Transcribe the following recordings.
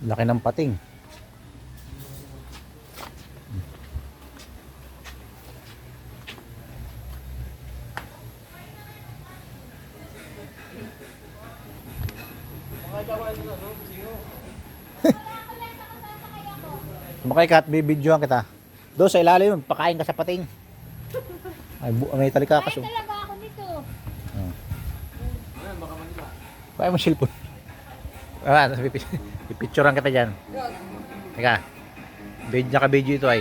Laki ng pating. Sumakay ka at bibidyohan kita. Doon sa ilalim, pakain ka sa pating. Ay, may talika ka. Kain talaga ako nito. Kaya mo silpon. Ah, pipicturean kita dyan. Teka. Naka-video ito ay.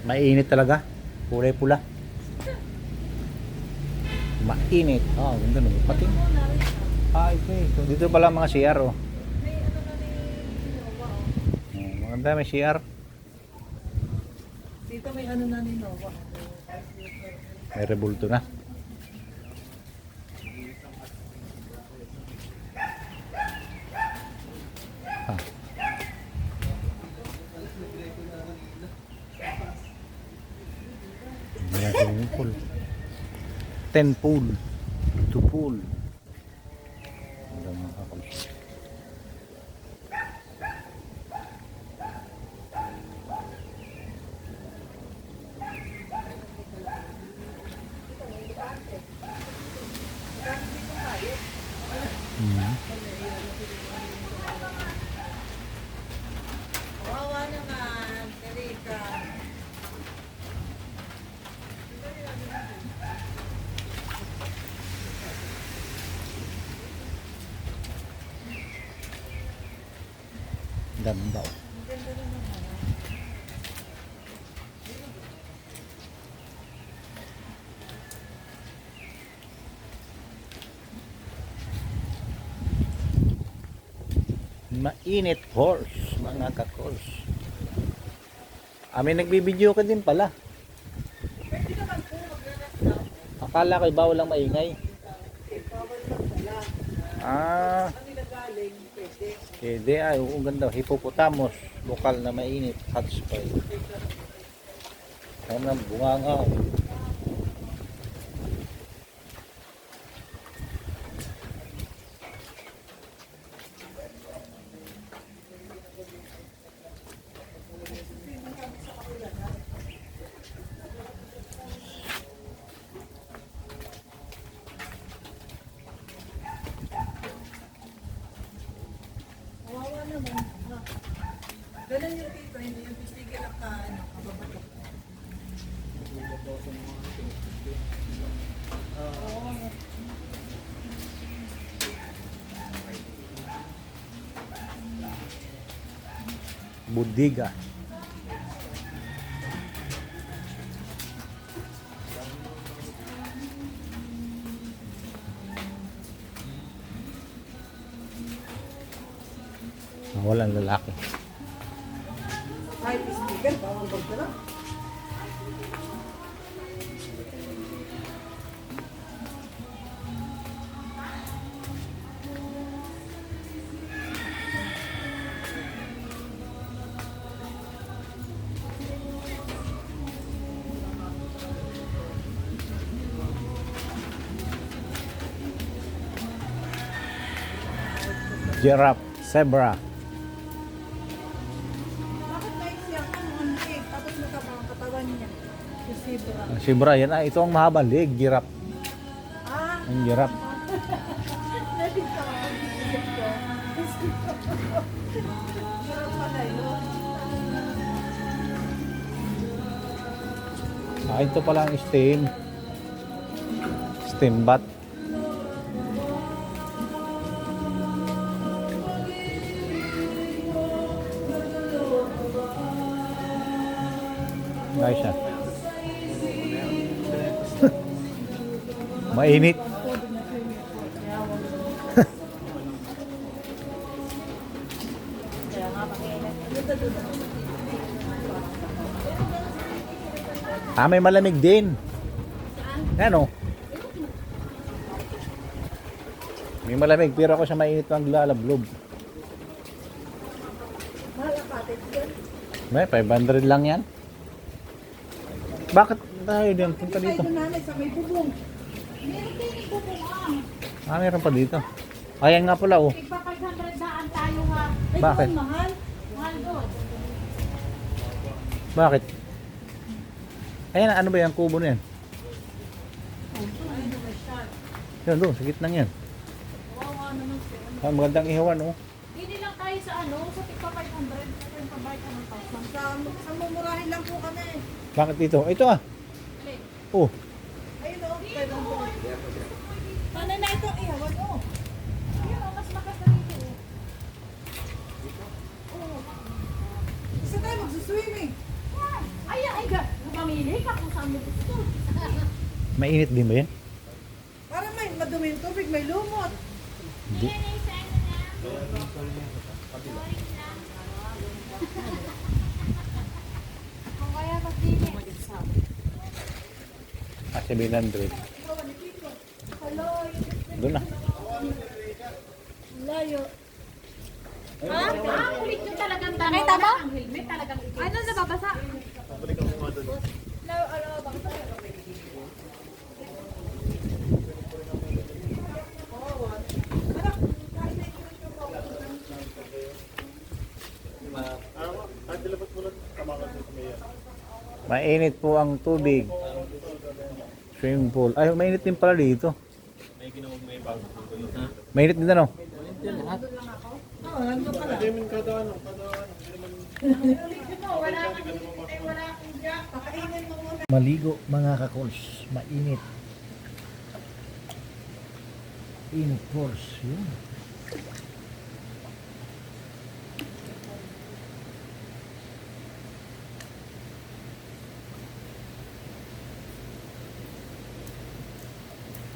Mainit talaga. Kulay pula. Mainit. Ah, ganda naman. Pating. Ah, okay. So, dito pala mga CR oh. Maganda may CR. Dito may ano na ni Nova. May rebulto na. Ah. Ayan, swimming pool. 10 pool. 2 pool. Ayan, mga kakulis. Wawa naman. Terika. Ganda oh. Mainit horse, mga kakors. May nagbibideo ka din pala. Akala ko bawal lang maingay. Ah, pwede ay, ang ganda. Hippopotamus, lokal na mainit, hot spray. Ano ng bunganga. Wawa naman. Ganun yung dito. Hindi yung pistigil ang kababato. Budiga. Walang lalaki. Kahit pistigil, bawal ba ito lang? Giraffe, zebra. Bakit may siyang ang leg? Tapos nakabang katawan niya. Yung zebra. Zebra yan. Ah, ito ang mahaba leg, giraffe. Ah! Ang giraffe. Nakita ko. Isip ko. Sarap pala yun. Ah, ito pala ang stem. Stem bat. Guys, ah. Mainit. Kaya nga pakialam. Ah, may malamig din. Ano? May malamig pero ako sa mainit ang lalablob. Mahal ang cottage dyan. May 500 lang yan. Bakit tayo diyan punta dito? Tayo namin sa may bubong. Meron din yung bubong Meron pa dito. Ayan nga pala oh. Tigpa 500 daan tayo nga. Ay, Bakit? doon, mahal. Mahal doon. Bakit? Ayan, ano ba yan? Kubo na yan? Yan doon, sa gitnang yan. Wawa naman siya. Magandang ihawan oh. Hindi lang tayo sa sa tigpa 500. Ito yung pabayad ka ng 1,000. Sa mumurahin lang po kami. Bakit dito? Ito ah. Alin? Oh. Ayun o. Paano na ito? Ihawan o. Ayun, mas lakas na dito. Isa tayo magsuswimming. Mamili ka kung saan mo gusto. Mainit din ba yan? Para may madumi yung tubig, may lumot. Hindi. Kung kaya pagdili. 700. Doon na. Layo. Ha? Kulit nyo talagang tama. Ay, tama? Ang helmet talagang ito. Ay, doon sa babasa. Mainit po ang tubig. Swimming pool. Ay, mainit din pala dito. Mainit din ano? Oo, nandun ka lang. Pakainin mo muna. Maligo mga kakols. Mainit. Init force. Yun.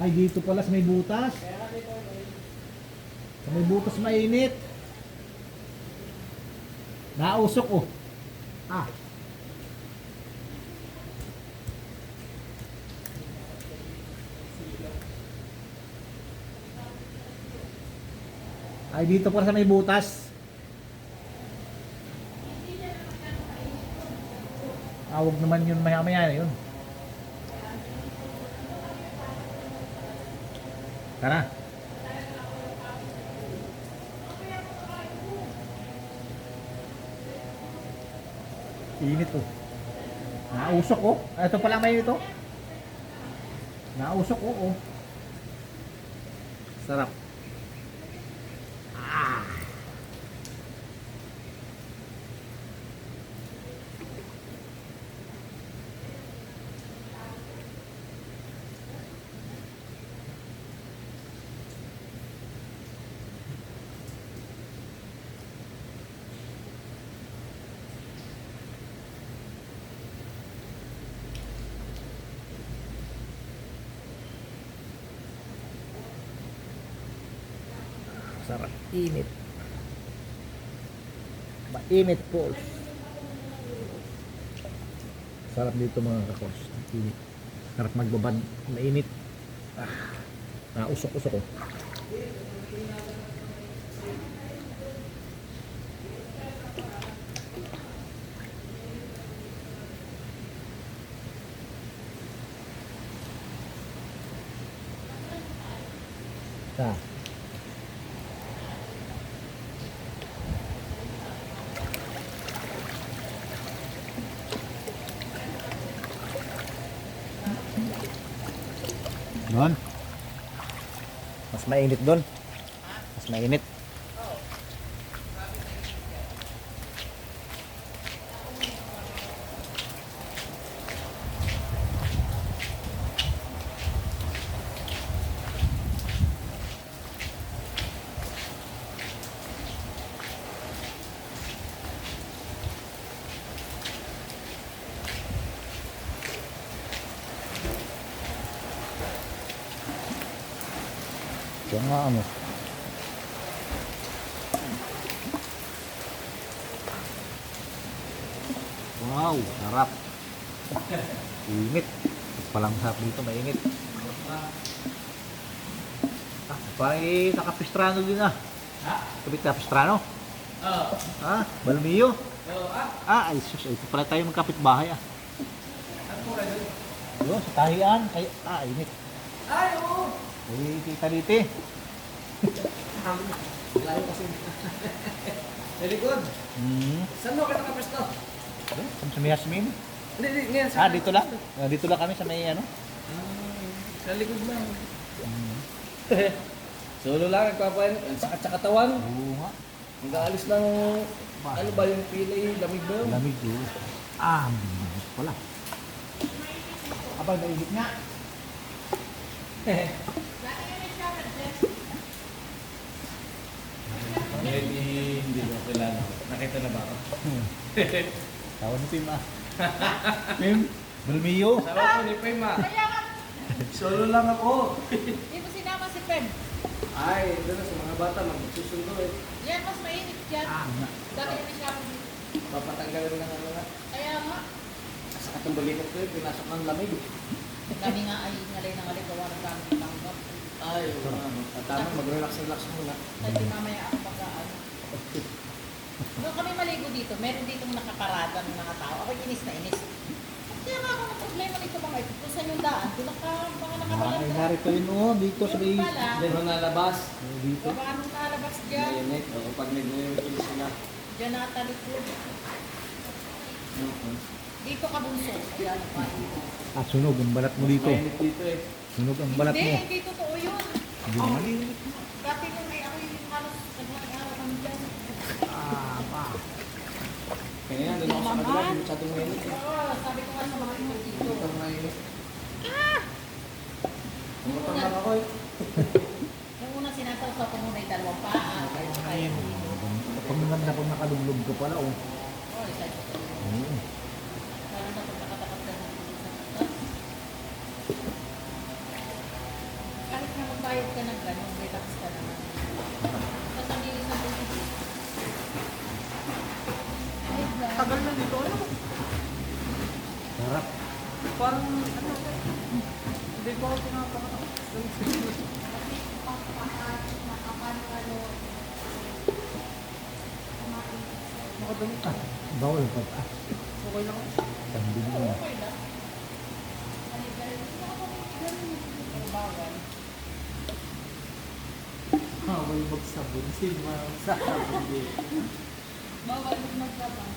Ay, dito pala sa may butas. Sa may butas mainit. Nausok oh. Ah. Ay, dito pala sa may butas. Awag naman yun maya-maya na yun. Tara. Init oh. Nausok oh. Ito pala may ito. Nausok oh. Sarap. Ah. Sarap. Init. Mainit po. Sarap dito mga kakos. Init. Sarap magbabad. Mainit. Ah. Usok-usok oh. Ah. Doon. Mas mainit doon. Mas mainit. Ito nga ano. Wow, sarap. Init. Palang sarap dito, mainit. Parang nakapistrano din ah. Kapit kapistrano? Oo. Balmiyo. Ay, sus. Ito pala tayo magkapit-bahay ah. Yo, sa tahian. Kay, init. Ay, oo. Ay, kita dito. Layo kasi. Sa likod. Saan mo ka nakapesto? Sa may Yasmin. Hindi, ngayon. Dito lang. Dito lang kami sa may ano. Sa likod lang. Solo lang, nagpapain. Ang sakit sa katawan. Oo nga. Nag-aalis ng, ano ba yung pilay, lamig ba yun? Lamig yun. Bilis pala. Abang, nainit nga. Hindi ko kilala. Nakita na ba ako? Tawag ni Pim ah. Pim, Balmio. Sabi ko ni Pema. Kaya nga, Solo lang ako. hindi mo sinama si Pem. Ay, doon na sa mga bata, magsusundo eh. Yan, mas mainit yan. Nga. Dati kami siya. Papatanggalin ng ano nga. Kaya nga, Sa katong balikat ko yun, pinasok ng lamig. kami nga ay ngalay gawa ng gamit ng tanggap. Ay, tama, mag-relax muna. Kasi mamaya ako mag-ano. Nung kami maligo dito, meron dito nakaparada ng mga tao. Ako inis na inis. Kaya nga ako ng problema dito mga ito. Kung saan yung daan, doon mga nakaparada. Narito yun dito sa may... Hindi mo nalabas. Dito. Baba anong nalabas dyan? Mainit. O, pag nag-uwi sila. Diyan natalikod. Dito ka bunso. Ayan, dito. Sunog ang balat mo dito. Mainit dito eh. Sunog ang balat Hindi, mo. hindi totoo yun. Hindi naman. Dati nung may ako yung halos nag-araw kami dyan. Kaya nga, doon ako sa kabila, hindi masyadong mainit eh. Oo, sabi ko nga sa mga imo dito. Motor mainit. Motor lang ako eh. Yung unang sinasawsaw ko muna yung dalawang paa. Kaya dito. Pag nakalublog ko pala, oh. Oh, isa ito. Mm. Lalo na pag nakatapat ka na dito sa taas. Kahit na magbayad ka ng gano'n, relax ka naman. Tapos ang linis ng buhay. Tagal na dito, ano? Sarap. Parang, ano, hindi ko ako pinapakakas. Nakadami ka. Bawal pa pa. Okay lang. Tandin mo. Okay lang. Bawal. Bawal magsabon. Sino magsasabon din? Bawal magsabang.